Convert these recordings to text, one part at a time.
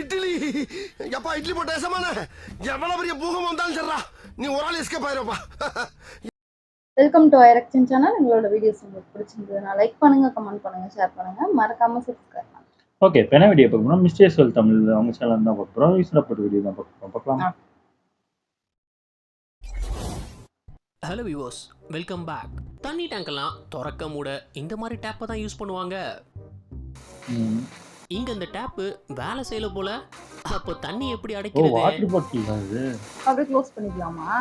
இட்லி எப்பா இட்லி போட்ட ஏசமான எவ்வளவு பெரிய பூகம் வந்தாலும் சரிடா நீ ஒரு ஆள் எஸ்கேப் ஆயிருப்பா. வெல்கம் டு ஐரக்ஷன் சேனல். எங்களோட வீடியோஸ் உங்களுக்கு பிடிச்சிருந்ததுன்னா லைக் பண்ணுங்க, கமெண்ட் பண்ணுங்க, ஷேர் பண்ணுங்க, மறக்காம சப்ஸ்கிரைப் பண்ணுங்க. ஓகே, இப்போ என்ன வீடியோ பார்க்க போறோம்? மிஸ்டேக்ஸ் வெல் தமிழ் அவங்க சேனல் தான் பார்க்க போறோம். யூஸ்ஃபுல்லான வீடியோ தான் பார்க்கலாம். Hello viewers, welcome back. தண்ணி டேங்கெல்லாம் திறக்க மூட இந்த மாதிரி டேப்பை தான் யூஸ் பண்ணுவாங்க. இங்க இந்த டேப்பு வேலை செய்யல போல. அப்போ தண்ணி எப்படி அடைக்கிறது? வாட்டர் பாட்டில் தான் இது. அப்படியே க்ளோஸ் பண்ணிக்கலாமா?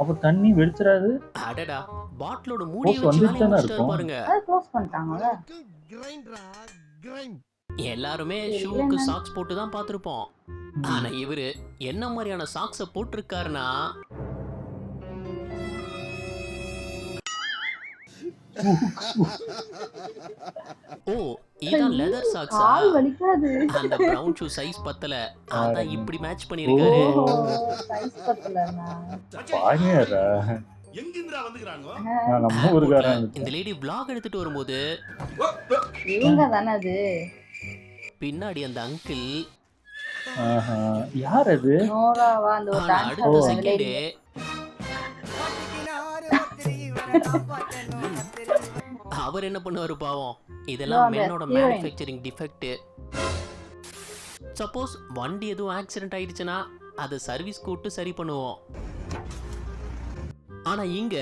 அப்ப தண்ணி வெடிச்சிராது? அடடா, பாட்டிலோட மூடி வச்சு வேலைய முடிச்சிட்டாரு பாருங்க. அதை க்ளோஸ் பண்ணிட்டாங்கல. எல்லாருமே ஷூக்கு சாக்ஸ் போட்டு தான் பார்த்திருப்போம். ஆனா இவரு என்ன மாதிரியான சாக்ஸை போட்டிருக்காருன்னா, ஓ இதான் லெதர் சாக்ஸா? கால் வலிக்காது. அந்த பிரவுன் ஷூ சைஸ் பத்தல, அதான் இப்படி மேட்ச் பண்ணிருக்காரு. சைஸ் பத்தலனா பாயரா எங்கிந்திரா வந்துக்கறாங்க? நம்ம ஊர்காரங்க. இந்த லேடி vlog எடுத்துட்டு வரும்போது இவங்க தான அது. பின்னாடி அந்த அங்கிள் யார் அது? நோராவா? அந்த ஒரு டான்ஸ் அடுத்த செகண்டே அவர் என்ன பண்ணுவாரு பாவம். இதெல்லாம் மென்னோட மேனுஃபேக்சரிங் டிஃபெக்ட். சப்போஸ் வண்டி எதுவும் ஆக்சிடென்ட் ஆயிடுச்சுன்னா அதை சர்வீஸ் கூட்டு சரி பண்ணுவோம். ஆனா இங்க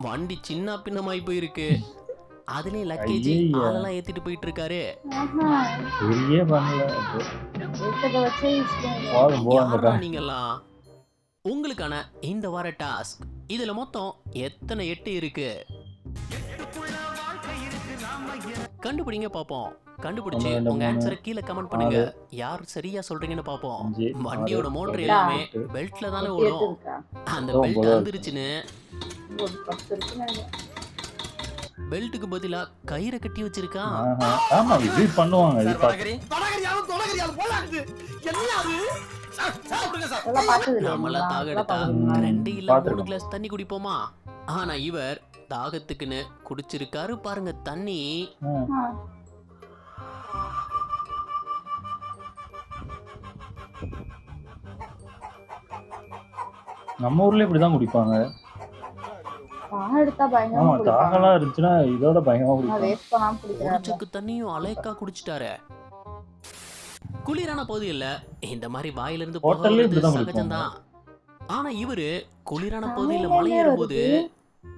வண்டி சின்ன பின்னமாய் போயிருக்கு. அதுலயும் லக்கேஜ் ஆளெல்லாம் ஏத்திட்டு போயிட்டு இருக்காரு. சரியே பண்ணல. நீங்கெல்லாம் உங்களுக்கான இந்த வார டாஸ்க். இதுல மொத்தம் எத்தனை 8 இருக்கு கண்டுபிடிங்க பாப்போம். கண்டுபிடிச்சு உங்க ஆன்சரை கீழே கமெண்ட் பண்ணுங்க. யார் சரியா சொல்றீங்கன்னு பாப்போம். வண்டியோட மோட்டர் எல்லாமே பெல்ட்ல தானே ஓடும். அந்த பெல்ட் வந்துருச்சுன்னு பெல்ட்டுக்கு பதிலா கயிறை கட்டி வச்சிருக்கான். ஆமா, இது பண்ணுவாங்க. இது நம்மள தாக எடுத்தா 2 இல்ல 3 கிளாஸ் தண்ணி குடிப்போமா? ஆனா இவர் தாகத்துக்குன்னு குடிச்சிருக்காரு பாருங்க தண்ணி. நம்ம ஊர்ல இப்படிதான் குடிப்பாங்க. எடுத்தா பயங்கரமா ஆமா, தாகலாம் இருந்துச்சுன்னா இதோட பயங்கரமா குடிப்பாங்க. வேஸ்ட் பண்ணாம குடிக்கிறாங்க. ஒரு சக்கு தண்ணியும் அலைக்கா குடிச்சிட்டாரு. குளிரான போது இல்ல இந்த மாதிரி வாயிலிருந்து போகிறது சகஜம்தான். ஆனா இவரு குளிரான பகுதியில மலை ஏறும்போது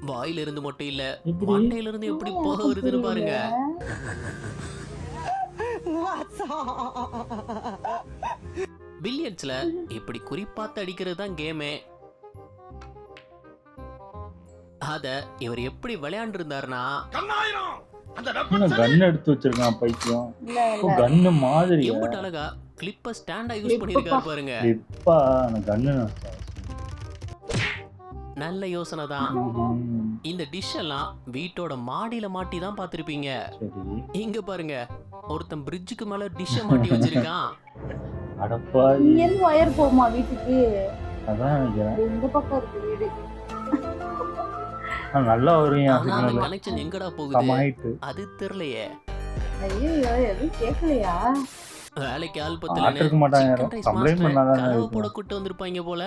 வாயில இருந்து மட்டும் இல்ல மண்டையில இருந்து எப்படி போக வருதுன்னு பாருங்க. பில்லியர்ட்ஸ்ல இப்படி குறிப்பாத்து அடிக்கிறது தான் கேமே. அத இவர் எப்படி விளையாண்டு இருந்தாருன்னா, கன் எடுத்து வச்சிருக்கான் பைத்தியம். கன்னு மாதிரி எம்புட்டு அழகா கிளிப்ப ஸ்டாண்டா யூஸ் பண்ணிருக்காரு பாருங்க. இப்ப கன்னு நல்ல யோசனை தான். இந்த டிஷ் எல்லாம் வீட்டோட மாடியில மாட்டி தான் பாத்திருப்பீங்க. இங்க பாருங்க, ஒருத்தன் பிரிட்ஜுக்கு மேல டிஷ்ஷ மாட்டி வச்சிருக்கான். அடப்பா, ஏன் வயர் போமா வீட்டுக்கு? அதான் இந்த பக்கம் இருக்கு வீடு. நல்லா வருவீங்க. அந்த கனெக்ஷன் எங்கடா போகுது அது தெரியலையே. ஐயோ, எதுவும் கேட்கலையா? வேலைக்கு ஆள் பத்தலன்னு கனவு போட கூட்டு வந்திருப்பாங்க போல.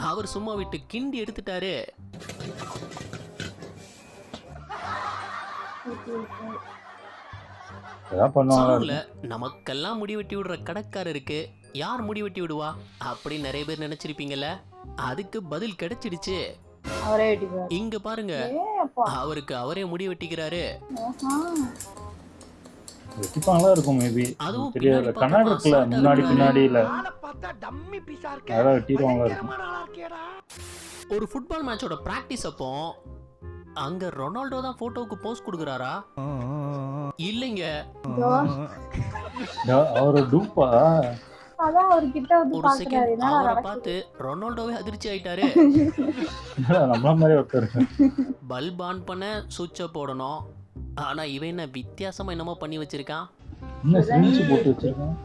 அவர் சும்மா விட்டு கிண்டி எடுத்துட்டாரு. நமக்கெல்லாம் முடி வெட்டி விடுற கடைக்காரருக்கு யார் முடி வெட்டி விடுவா அப்படின்னு நிறைய பேர் நினைச்சிருப்பீங்கல்ல. அதுக்கு பதில் கிடைச்சிடுச்சு. இங்க பாருங்க, அவருக்கு அவரே முடி வெட்டிக்கிறாரு. வெட்டிப்பாங்களா இருக்கும் மேபி. தெரியல, கண்ணாடி இருக்குல்ல முன்னாடி பின்னாடில அத வெட்டிடுவாங்க இருக்கும். ஒரு ஃபுட்பால் மேட்சோட பிராக்டிஸ் அப்போ அங்க ரொனால்டோ தான் போட்டோவுக்கு போஸ் கொடுக்கறாரா? இல்லைங்க, அவரு டூப்பா. அதான் அவர் கிட்ட வந்து பாக்குறாரு. அவரை பார்த்து ரொனால்டோவே அதிர்ச்சி ஆயிட்டாரு. நம்மள மாதிரி ஒருத்தர் பல்ப் ஆன் பண்ண சுவிட்ச போடணும். ஆனா இவன் என்ன வித்தியாசமா என்னமோ பண்ணி வச்சிருக்கான். என்ன ஸ்விட்ச் போட்டு வச்சிருக்கான்?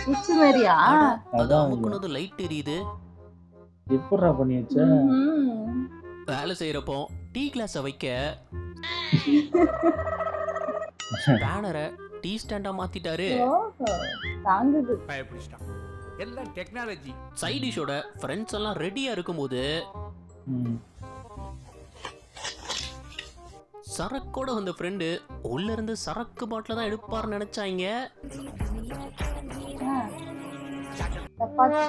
சுவிட்ச் மாதிரியா? அதான் அமுக்குனது லைட் எரியுது. எப்படிடா பண்ணி வச்ச? வேலை செய்யறப்போ டீ கிளாஸை வைக்க பேனரை டீ ஸ்டாண்டா மாத்திட்டாரு. ஓஹோ, தாங்குது. பயப்பிடிச்சிட்டான். எல்லாம் டெக்னாலஜி. சைட் டிஷோட ஃப்ரெண்ட்ஸ் எல்லாம் ரெடியா இருக்கும்போது சரக்கோட வந்த ஃப்ரெண்டு உள்ள இருந்து சரக்கு பாட்டில தான் எடுப்பாருன்னு நினைச்சாங்க. சப்பாத்தி.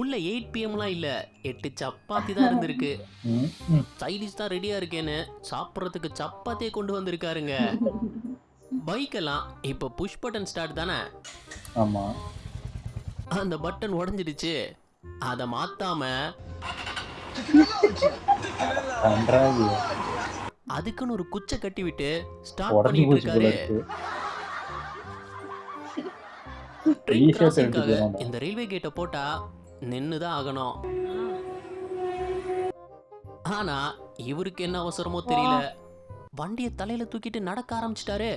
உள்ள 8 PM இல்ல 8 சப்பாத்தி தான் இருந்திருக்கு. சைடிஷ் தான் ரெடியா இருக்கேன்னு சாப்பிட்றதுக்கு சப்பாத்தியே கொண்டு வந்திருக்காருங்க. பைக் எல்லாம் இப்ப புஷ் பட்டன் ஸ்டார்ட் தானே. ஆமா, அந்த பட்டன் உடைஞ்சிடுச்சு. அத மாத்தாம அதுக்குன்னு ஒரு குச்சை கட்டி விட்டு ஸ்டார்ட் பண்ணிட்டு இருக்காரு. ட்ரெயின் கிராசிங்காக இந்த ரயில்வே கேட்டை போட்டா நின்னுதான் ஆகணும். ஆனா இவருக்கு என்ன அவசரமோ தெரியல, வண்டியை தலையில தூக்கிட்டு நடக்க ஆரம்பிச்சிட்டாரு.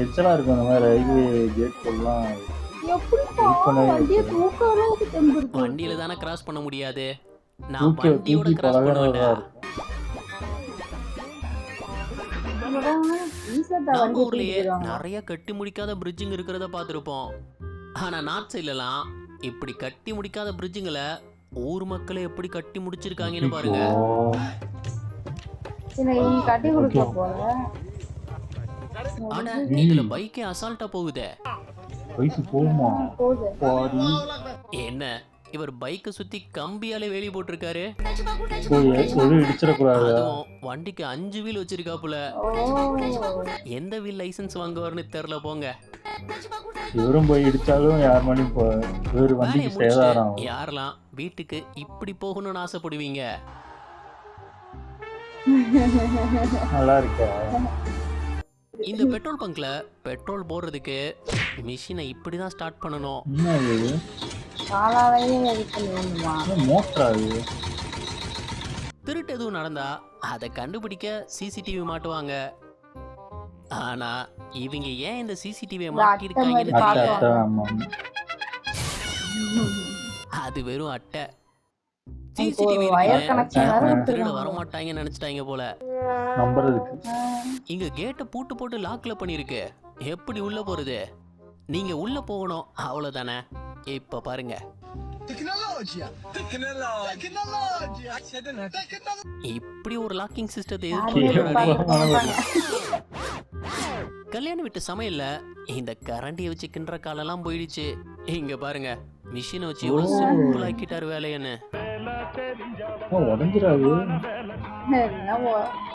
எச்சலா இருக்கும் அந்த மாதிரி ரயில்வே கேட் எல்லாம். வண்டியில தானே கிராஸ் பண்ண முடியாது, நான் வண்டியோட கிராஸ் பண்ணுவேன். நம்ம ஊர்லயே நிறைய கட்டி முடிக்காத பிரிட்ஜுங்க இருக்கிறத பார்த்திருப்போம். ஆனா நார்த் சைட்லலாம் இப்படி கட்டி முடிக்காத பிரிட்ஜுங்களை ஊர் மக்களை எப்படி கட்டி முடிச்சிருக்காங்கன்னு பாருங்க. ஆனா இதுல பைக்கே அசால்ட்டா போகுதே. என்ன இவர் பைக்கை சுத்தி கம்பியாலே வேலி போட்டிருக்காரு. அதுவும் வண்டிக்கு 5 வீல் வச்சிருக்காப்புல. எந்த வீல் லைசன்ஸ் வாங்குவார்னு தெரியல போங்க. இவரும் போய் இடிச்சாலும் யார் மணி யாரெல்லாம் வீட்டுக்கு இப்படி போகணும்னு ஆசைப்படுவீங்க? நல்லா இருக்கா? இந்த பெட்ரோல் பங்க்ல பெட்ரோல் போடுறதுக்கு மிஷினை இப்படிதான் ஸ்டார்ட் பண்ணணும். திருட்டு எதுவும் நடந்தா அதை கண்டுபிடிக்க சிசிடிவி மாட்டுவாங்க. ஆனா இவங்க ஏன் இந்த சிசிடிவியை மாட்டிருக்காங்கன்னு தெரியல. அது வெறும் அட்டை. சிசிடிவி திருட வரமாட்டாங்கன்னு நினைச்சிட்டாங்க போல. இங்க கேட்ட பூட்டு போட்டு லாக்ல பண்ணிருக்கு. எப்படி உள்ள போறது? நீங்க உள்ள போகணும், அவ்வளவுதானே. இப்ப பாருங்க, இப்படி ஒரு லாக்கிங் சிஸ்டத்தை கல்யாண வீட்டு சமையல்ல இந்த கரண்டியை வச்சு கிண்டுற காலெல்லாம் போயிடுச்சு. இங்க பாருங்க, மிஷினை வச்சு எவ்வளவு சிம்பிள் ஆக்கிட்டாரு வேலையன்னு.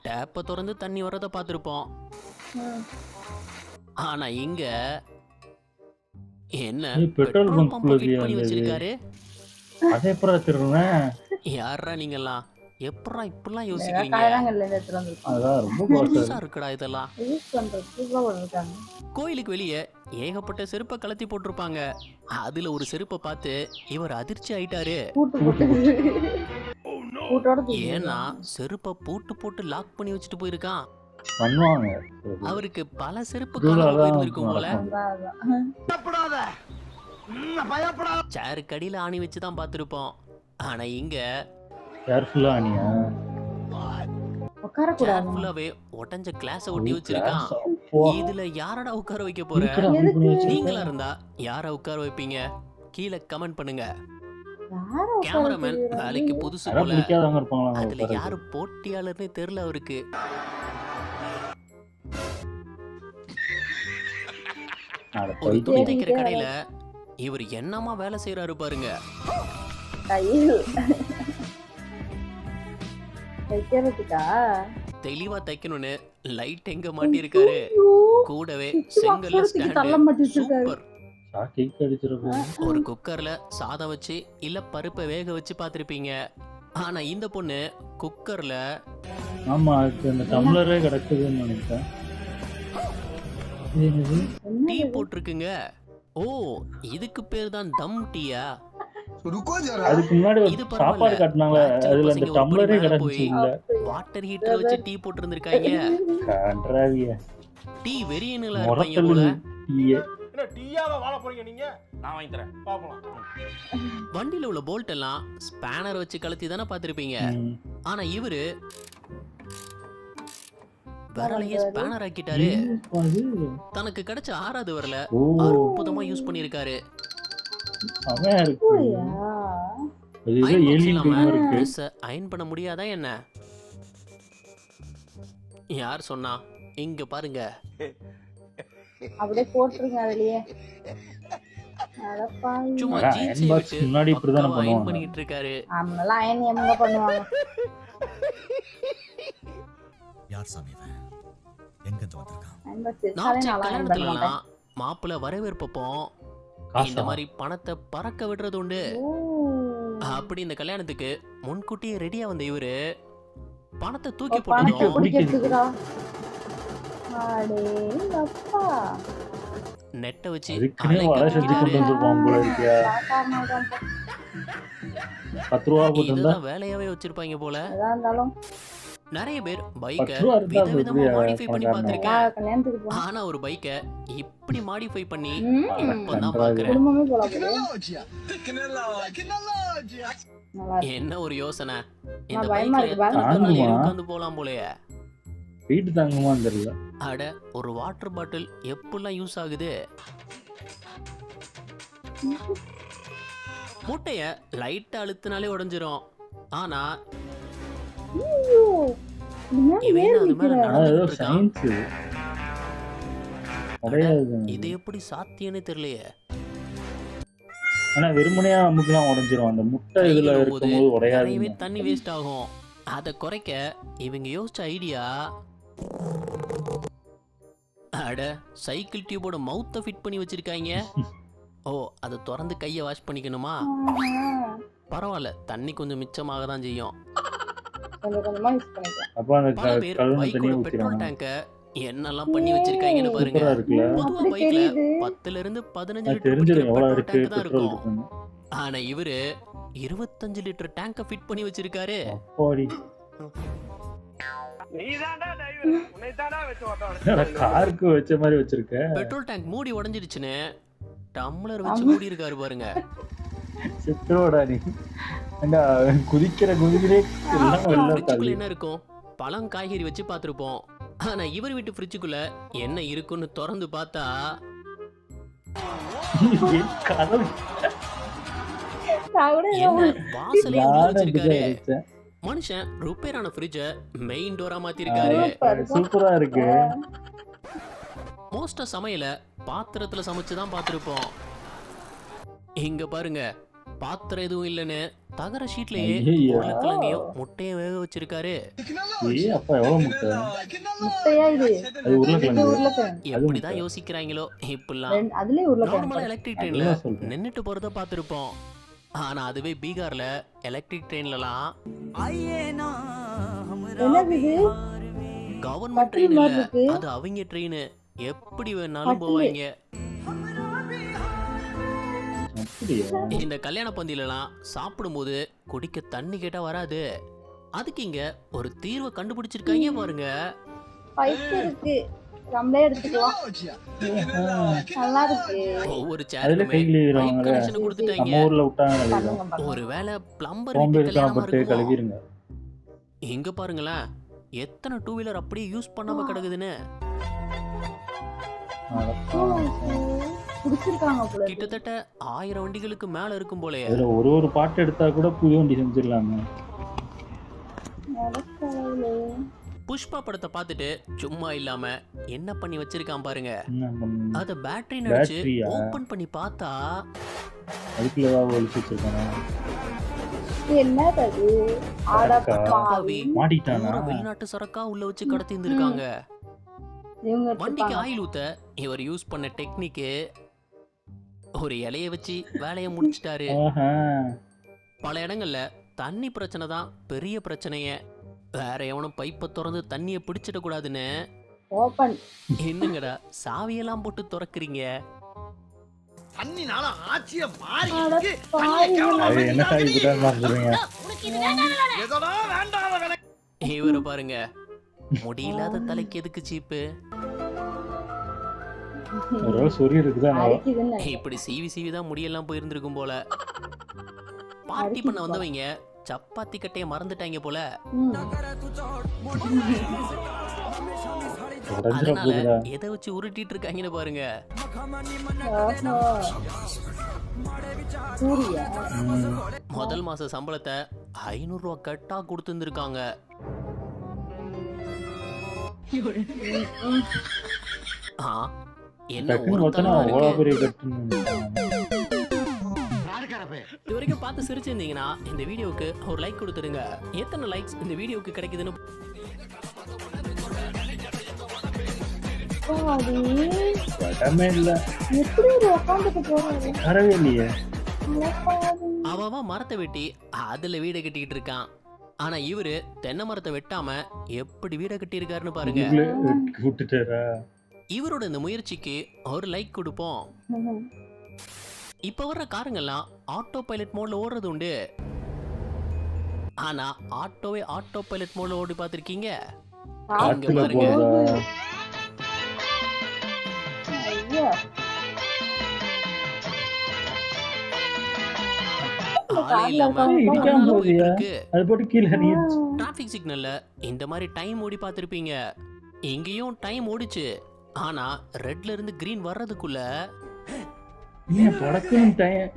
டேப்ப திறந்து தண்ணி வர்றத பார்த்திருப்போம். ஆனா இங்க என்ன பெட்ரோல் பம்ப் ஃபிட் பண்ணி வச்சிருக்காரு. யாரா நீங்கலாம் எப்பறா இப்படிலாம் யோசிக்கிறீங்க? இருக்குடா இதெல்லாம். கோயிலுக்கு வெளியே ஏகப்பட்ட செருப்பை கலத்தி போட்டிருப்பாங்க. அதுல ஒரு செருப்பை பார்த்து இவர் அதிர்ச்சி ஆயிட்டாரு. ஏன்னா செருப்பை பூட்டு போட்டு லாக் பண்ணி வச்சுட்டு போயிருக்கான். அவருக்கு பல செருப்பு போயிருக்கும் போல. சேருக்கு அடியில ஆணி வச்சுதான் பார்த்திருப்போம். ஆனா இங்க ஃபுல்லாவே உடைஞ்ச கிளாஸ ஒட்டி வச்சிருக்கான். இதுல யாரடா உட்கார வைக்க போற? நீங்களா இருந்தா யார உட்கார வைப்பீங்க? கீழே கமெண்ட் பண்ணுங்க. கேமராமேன் வேலைக்கு புதுசு போல. அதுல யாரு போட்டியாளர்னே தெரியல அவருக்கு. ஒரு துணி தைக்கிற கடையில இவர் என்னமா வேலை செய்யறாரு பாருங்க. தெளிவா தைக்கணும்னு லைட் எங்க மாட்டி இருக்காரு. கூடவே செங்கல்ல சூப்பர். ஒரு குக்கர்ல சாதம் வச்சு இல்ல பருப்பை வேக வச்சு பாத்திருப்பீங்க. ஆனா இந்த பொண்ணு குக்கர்ல டீ போட்டிருக்குங்க. ஓ, இதுக்கு பேர் தான் தம் டீயா? அதுக்கு முன்னாடி சாப்பாடு காட்டினாங்க. அதுல அந்த டம்ளரே கிடைச்சு இல்ல. வாட்டர் ஹீட்டர் வச்சு டீ போட்டு இருந்திருக்காங்க. டீ வெறியனுங்களா இருப்பாங்க போல. என்ன டீயாவா வாழ போறீங்க நீங்க? நான் வாங்கி தரேன், பாப்போம். வண்டியில உள்ள போல்ட் எல்லாம் ஸ்பேனர் வச்சு கழட்டி தானே பார்த்திருப்பீங்க. ஆனா இவரு விரலையே ஸ்பேனர் ஆக்கிட்டாரு. தனக்கு கிடைச்ச 6வது விரல அற்புதமா யூஸ் பண்ணிருக்காரு. அயன் பண்ண முடியாதா என்ன? யார் சொன்னா? இங்க பாருங்க. அப்படியே போட்டுருங்க அதுலயே. சும்மா ஜீன்ஸ் முன்னாடி இப்படி தான அயன் பண்ணிட்டு இருக்காரு. ஆமல அயன் எங்க பண்ணுவாங்க? யார் சாமி இவன்? எங்க இருந்து வந்திருக்கான்? கல்யாணத்துலலாம் மாப்பிள்ளை வரவேற்பப்போ இந்த மாதிரி பணத்தை பறக்க விடுறது உண்டு. அப்படி இந்த கல்யாணத்துக்கு முன்கூட்டியே ரெடியா வந்த இவரு பணத்தை தூக்கி போட்டதும் நெட்டை வச்சு வேலையாவே வச்சிருப்பாங்க போல. நிறைய பேர் பைக்கை விதவிதமா மாடிஃபை பண்ணி பார்த்திருக்கேன். ஆனா ஒரு பைக்கை இப்படி மாடிஃபை பண்ணி இப்பதான் பாக்குறேன். என்ன ஒரு யோசனை! இந்த பைக்ல உட்கார்ந்து போலாம் போலயே. வீட்டு தாங்குமா தெரியல. அட, ஒரு வாட்டர் பாட்டில் எப்பெல்லாம் யூஸ் ஆகுது. மூட்டைய லைட்டா அழுத்தினாலே உடைஞ்சிரும். ஆனா இது எப்படி சாத்தியன்னு தெரியலையே. ஆனா வெறுமனையா அமுக்குலாம் உடைஞ்சிரும். அந்த முட்டை இதுல இருக்கும்போது உடையாதுவே. தண்ணி வேஸ்ட் ஆகும். அதை குறைக்க இவங்க யோசிச்ச ஐடியா, அட சைக்கிள் டியூபோட மவுத்தை ஃபிட் பண்ணி வச்சிருக்காங்க. ஓ, அதை திறந்து கையை வாஷ் பண்ணிக்கணுமா? பரவாயில்ல, தண்ணி கொஞ்சம் மிச்சமாக தான் செய்யும். பெட்ரோல் டேங்க என்னெல்லாம் பண்ணி வச்சிருக்காங்கன்னு பாருங்க. பொதுவா பைக்ல 10 இருந்து 15 லிட்டர் தான் இருக்கும். ஆனா இவரு 25 லிட்டர் டேங்க ஃபிட் பண்ணி வச்சிருக்காரு. காருக்கு வச்ச மாதிரி வச்சிருக்க. பெட்ரோல் டேங்க் மூடி உடைஞ்சிடுச்சுன்னு டம்ளர் வச்சு மூடி இருக்காரு பாருங்க. சித்ரோடா நீ குதிக்கிற குதிக்கிறே என்ன இருக்கும்? பழம் காய்கறி வச்சு பார்த்திருப்போம். ஆனா இவர் வீட்டு ஃப்ரிட்ஜுக்குள்ள என்ன இருக்குன்னு திறந்து பார்த்தா வாசலே வச்சிருக்காரு. மனுஷன் ரிப்பேர் ஆன ஃப்ரிட்ஜ மெயின் டோரா மாத்திருக்காரு. சூப்பரா இருக்கு. மோஸ்டா சமையல பாத்திரத்துல சமைச்சுதான் பார்த்திருப்போம். இங்க பாருங்க, பாத்திரம் எதுவும் இல்லன்னு தகர ஷீட்லயே உருளைக்கிழங்கையும் முட்டையை வேக வச்சிருக்காரு. எப்படிதான் யோசிக்கிறாங்களோ இப்பெல்லாம். நார்மலா எலக்ட்ரிக் ட்ரெயின்ல நின்னுட்டு போறத பார்த்திருப்போம். ஆனா அதுவே பீகார்ல எலக்ட்ரிக் ட்ரெயின்லாம் கவர்மெண்ட் ட்ரெயின் இல்ல, அது அவங்க ட்ரெயின். எப்படி வேணாலும் போவாங்க. இந்த கல்யாண பந்தியிலலாம் சாப்பிடும்போது குடிக்க தண்ணி கேட்டா வராது. அதுக்கு இங்க ஒரு தீர்வை கண்டுபிடிச்சிருக்காங்க பாருங்க. ஒவ்வொரு சேருக்குமே பைப் கனெக்ஷன் கொடுத்துட்டாங்க. ஒருவேளை பிளம்பர் வீட்டு கல்யாணமா இருக்குமோ? இங்க பாருங்களேன், எத்தனை 2 வீலர் அப்படியே யூஸ் பண்ணாம கிடக்குதுன்னு. கிட்டத்தட்ட 1000 வண்டிகளுக்கு மேல இருக்கும் போலயே. ஒரு பாட்டு எடுத்தா கூட புது வண்டி செஞ்சிடலாமே. புஷ்பா படத்தை பார்த்துட்டு சும்மா இல்லாம என்ன பண்ணி வச்சிருக்கான் பாருங்க. அத பேட்டரி நினைச்சு ஓபன் பண்ணி பார்த்தா அதுக்குள்ள ஒளிச்சு வச்சிருக்கானே. என்னது? மாட்டிட்டானா? வெளிநாட்டு சரக்கா உள்ள வச்சு கடத்தி இருந்திருக்காங்க. வண்டிக்கு ஆயில் ஊத்த இவர் யூஸ் பண்ண டெக்னிக்கு ஒரு இலைய வச்சு வேலையை முடிச்சிட்டாரு. பல இடங்கள்ல தண்ணி பிரச்சனை தான் பெரிய பிரச்சனையே. வேற எவனும் பைப்பை திறந்து தண்ணியை பிடிச்சிட கூடாதுன்னு என்னங்கடா சாவியெல்லாம் போட்டு திறக்கிறீங்க. இவரை பாருங்க, முடியில்லாத தலைக்கு எதுக்கு சீப்பு? ஒரு சொறி இருக்குதா அரிக்குதுன்னு நினைக்கிறேன். இப்படி சீவி தான் முடியெல்லாம் போயிருந்திருக்கும் போல. பார்ட்டி பண்ண வந்தவங்க சப்பாத்தி கட்டைய மறந்துட்டாங்க போல. ம். உடஞ்சிட அதனால போகுதா எதை வச்சு உருட்டிட்டு இருக்காங்கன்னு பாருங்க. ஆஹா. சூரியா முதல் மாச சம்பளத்தை 500 ரூபா கட்டா கொடுத்துருந்துருக்காங்க. என்ன டக்குன்னு ஒரு பார்த்தா தடவை அவ்வளோ இருக்கு. பெரிய கட்டுன்னு இது வரைக்கும் பார்த்து சிரிச்சிருந்தீங்கன்னா இந்த வீடியோவுக்கு ஒரு லைக் கொடுத்துருங்க. எத்தனை லைக்ஸ் இந்த வீடியோவுக்கு கிடைக்குதுன்னு அது இடமே இல்லை எப்படி ஒரு உட்காந்துட்டு போறாரு வரவே இல்லையே. அவன் மரத்தை வெட்டி அதுல வீடை கட்டிக்கிட்டு இருக்கான். ஆனா இவரு தென்னை மரத்தை வெட்டாம எப்படி வீடை கட்டி இருக்காருன்னு பாருங்க. இதுக்குள்ளே விட்டுட்டாரா? இவரோட இந்த முயற்சிக்கு ஒரு லைக் கொடுப்போம். இப்ப வர்ற காருங்கெல்லாம் ஆட்டோ பைலட் மோட்ல ஓடுறது உண்டு. ஆனா ஆட்டோ பைலட் மோட்ல ஓடி பார்த்திருக்கீங்க? இங்க காத்துல பாருங்க. போகுதா? ஐயோ ஆளே இல்லாம இடிக்காம கார்ல போயிட்டு போகுதியா? இருக்கு. அது போட்டு கீழே நீச்சு. டிராஃபிக் சிக்னல்ல இந்த மாதிரி டைம் ஓடி பார்த்திருப்பீங்க. இங்கேயும் டைம் ஓடிச்சு. ஆனா ரெட்ல இருந்து கிரீன் வர்றதுக்குள்ள ஏன் படக்கும் டைம்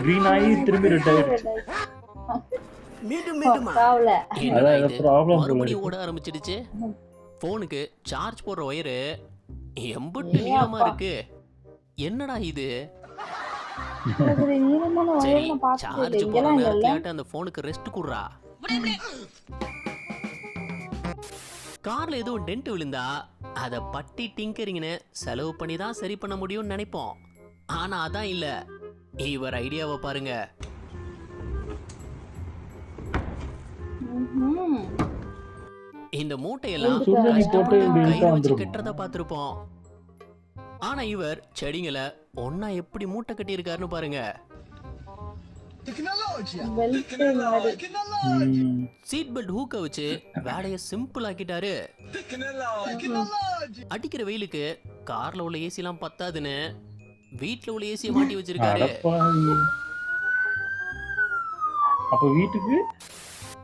கிரீன் ஆகி திரும்பி ரெட் ஆயிடுச்சு. காவல என்னடா அதான் இது? ப்ராப்ளம் மறுபடியும் ஓட ஆரம்பிச்சிடுச்சு. போனுக்கு சார்ஜ் போடுற ஒயரு எம்புட்டு நீளமா இருக்கு. என்னடா இது? ஈரமான சரி வயல பாத்து சார்ஜ் போடுற இங்கெல்லாம் இல்ல நேரத்துல அந்த போனுக்கு ரெஸ்ட் குடுறா. கார்ல ஏதோ டென்ட் விழுந்தா அத பட்டி டிங்கரிங்னு செலவு பண்ணி தான் சரி பண்ண முடியும்னு நினைப்போம். ஆனா அதான் இல்ல. இவர் ஐடியாவை பாருங்க. இந்த மூட்டையெல்லாம் சுடுதண்ணி போட்டு கஷ்டப்பட்டு இப்படி கையில இழுத்தா வச்சு வந்துருமா? கட்டுறத பார்த்திருப்போம். ஆனா இவர் செடிங்களை ஒன்னா எப்படி மூட்டை கட்டி இருக்காருன்னு பாருங்க. பெல்ட் மாதிரி சீட் பெல்ட் ஹூக்க வச்சு வேலைய சிம்பிள் ஆக்கிட்டாரு. அடிக்கிற வெயிலுக்கு கார்ல உள்ள ஏசி எல்லாம் பத்தாதுன்னு வீட்ல உள்ள ஏசியை மாட்டி வச்சிருக்காரு. அடப்பாவி. அப்ப வீட்டுக்கு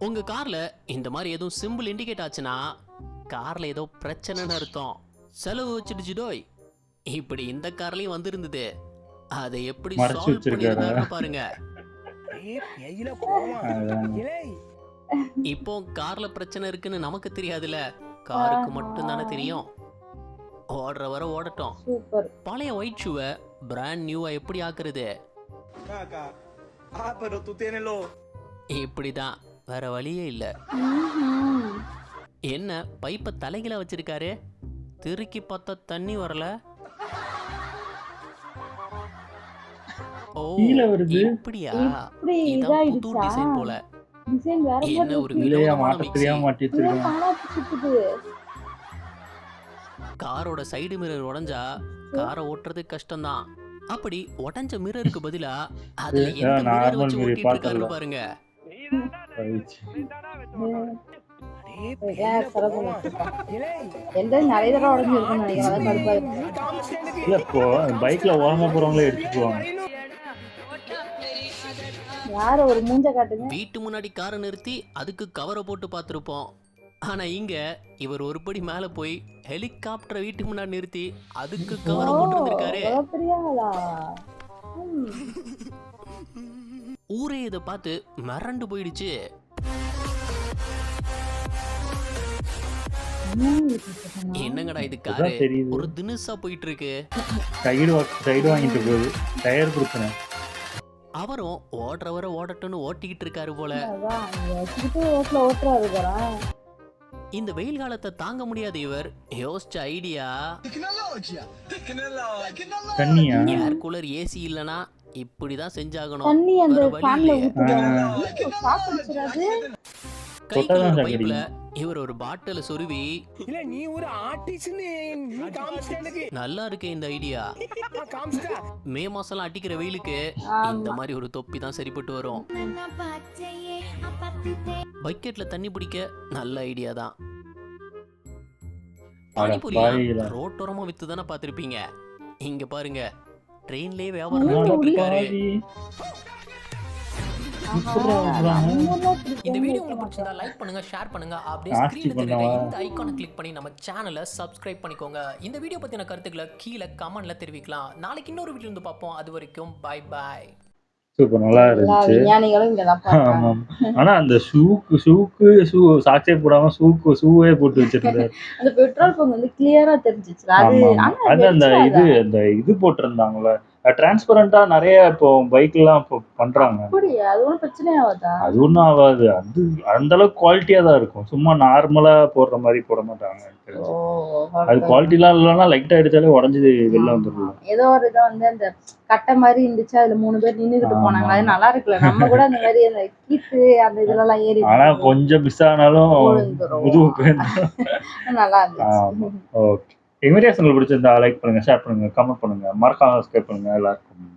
உங்க கார்ல இந்த மாதிரி எதுவும் சிம்பிள் இண்டிகேட் ஆச்சுன்னா கார்ல ஏதோ பிரச்சனைன்னு அர்த்தம். செலவு வச்சிடுச்சு டோய். இப்படி இந்த கார்லயும் வந்திருந்தது. அதை எப்படி மறைச்சு சால்வ் வச்சிருக்காரா? பண்ணிருக்காருன்னு பாருங்க. அதான். இப்போ கார்ல பிரச்சனை இருக்குன்னு நமக்கு தெரியாதுல, காருக்கு மட்டும் தானே தெரியும். ஓடுற வர ஓடட்டும். சூப்பர் பழைய ஒயிட் ஷூவை பிராண்ட் நியூவா எப்படி ஆக்குறது? இப்படிதான், வேற வழியே இல்ல. என்ன பைப்பை தலைகீழ வச்சிருக்காரு? திருக்கி பார்த்தா தண்ணி வரல. ஓ கீழ வருது. இப்படியா? இப்படி இதான் புது இதாயிடுச்சா டிசைன் போல. டிசைன் வேற மாதிரி என்ன ஒரு இருக்கு. இல்லையா வினோதமான மாட்ட மிக்ஸி. தெரியாம மாட்டி வச்சிருக்கேன். காணாச்சு சுத்துது காரோட சைடு மிரர் உடைஞ்சா காரை ஓட்டுறது கஷ்டம்தான். அப்படி உடைஞ்ச மிரருக்கு பதிலா அதுல எந்த மிரர் நார்மல் வச்சு மிரர் ஓட்டிட்டு இருக்காருன்னு பார்த்ததுல. பாருங்க. எந்த நிறைய தடவை உடஞ்சிருக்குன்னு நினைக்கிறேன். அதான் கடுப்பா இருக்கு. இல்ல இப்போ பைக்ல ஓரமா போறவங்களே எடுத்துட்டு போவாங்க. யார ஒரு மூஞ்ச காட்டுங்க. வீட்டு முன்னாடி காரை நிறுத்தி அதுக்கு கவரை போட்டு பார்த்திருப்போம். ஆனா இங்க இவர் ஒரு படி மேல போய் ஹெலிகாப்டரை வீட்டுக்கு முன்னாடி நிறுத்தி அதுக்கு கவரை போட்டு இருந்திருக்காரு. அவ்வளவு பெரிய ஆளா? ஊரே இதை பார்த்து மிரண்டு போயிடுச்சு. என்னங்கடா இது காரு அதான் தெரியுது. ஒரு தினுசா போயிட்டு இருக்கு. சைடு வாங்கிட்டு போகுது. டயர் பிரச்சனை. அவரும் ஓடுறவரை ஓடட்டும்னு ஓட்டிக்கிட்டு இருக்காரு போல. அதான் இங்க வச்சுக்கிட்டு ரோட்ல ஓட்டுறாரு பாரா. இந்த வெயில் காலத்தை தாங்க முடியாத இவர் யோசிச்ச ஐடியா, தண்ணியா? ஏர் கூலர் ஏசி இல்லனா இப்படிதான் செஞ்சாகணும். தண்ணி அந்த வேற வழி ஃபேன்ல இல்லையே. ஊத்துறாங்க. சாப்பிடுறாது. கைக்குள்ள தொட்டாதான் ஒரு சாப்பிடுறீங்க. பைப்ல இவர் ஒரு பாட்டில சொருவி, இல்ல நீ ஒரு ஆர்டிஸ்ட்னு நீ காமிச்சிட்ட எனக்கு. நல்லா இருக்கே இந்த ஐடியா. காமிச்சிட்டா. மே மாசம்லாம் அடிக்கிற வெயிலுக்கு இந்த மாதிரி ஒரு தொப்பி தான் சரிப்பட்டு வரும். பக்கெட்ல தண்ணி பிடிக்க நல்ல ஐடியா தான். பானிபூரியா பாயில. ரோட்டோரமா வித்து தானே பார்த்துருப்பீங்க. இங்க பாருங்க ட்ரெயின்லயே வியாபாரம் நடத்திட்டு இருக்காரு. இந்த வீடியோ உங்களுக்கு பிடிச்சிருந்தா லைக் பண்ணுங்க, ஷேர் பண்ணுங்க, அப்படியே ஸ்கிரீன்ல தெரியுற இந்த ஐகானை கிளிக் பண்ணி நம்ம சேனலை சப்ஸ்கிரைப் பண்ணிக்கோங்க. இந்த வீடியோ பத்தின கருத்துக்களை கீழே கமெண்ட்ல தெரிவிக்கலாம். நாளைக்கு இன்னொரு வீடியோ வந்து பார்ப்போம். அது வரைக்கும் பை பை. சூப்பர் நல்லா எல்லா இருந்துச்சு. விஞ்ஞானிகளும் இங்கதான் பார்ப்பாங்க. ஆமாம். ஆனா அந்த ஷூ சாக்ஸே போடாம ஷூவே போட்டு வச்சிருந்தாரு. அந்த பெட்ரோல் பங்க் வந்து கிளியரா தெரிஞ்சிச்சு. அது ஆமா. ஆனா அது அந்த இது போட்டிருந்தாங்கல்ல டிரான்ஸ்பரண்டா நிறைய இப்போ பைக் எல்லாம் இப்போ பண்றாங்க. அப்படியா? அது ஒன்றும் பிரச்சனை ஆகாதா? அது ஒன்றும் ஆகாது. அது அந்த அளவுக்கு குவாலிட்டியா தான் இருக்கும். சும்மா நார்மலா போடுற மாதிரி போட மாட்டாங்க எனக்கு தெரிஞ்சு. அது குவாலிட்டிலாம் இல்லைன்னா லைட்டா அடிச்சாலே உடஞ்சி வெளில வந்துடும். ஏதோ ஒரு இதை வந்து அந்த கட்டை மாதிரி இருந்துச்சு, அதுல 3 பேர் நின்னுகிட்டு போனாங்க. அது நல்லா இருக்குல்ல. நம்ம கூட அந்த மாதிரி அந்த கீத்து அந்த இதுல ஏறி ஆனா கொஞ்சம் மிஸ் ஆனாலும் முதுகுக்கு நல்லா இருந்துச்சு. ஓகே. உங்களுக்கு பிடிச்சிருந்தா லைக் பண்ணுங்க, ஷேர் பண்ணுங்க, கமெண்ட் பண்ணுங்க, மறக்காம சப்ஸ்கிரைப் பண்ணுங்க எல்லாருக்கும்.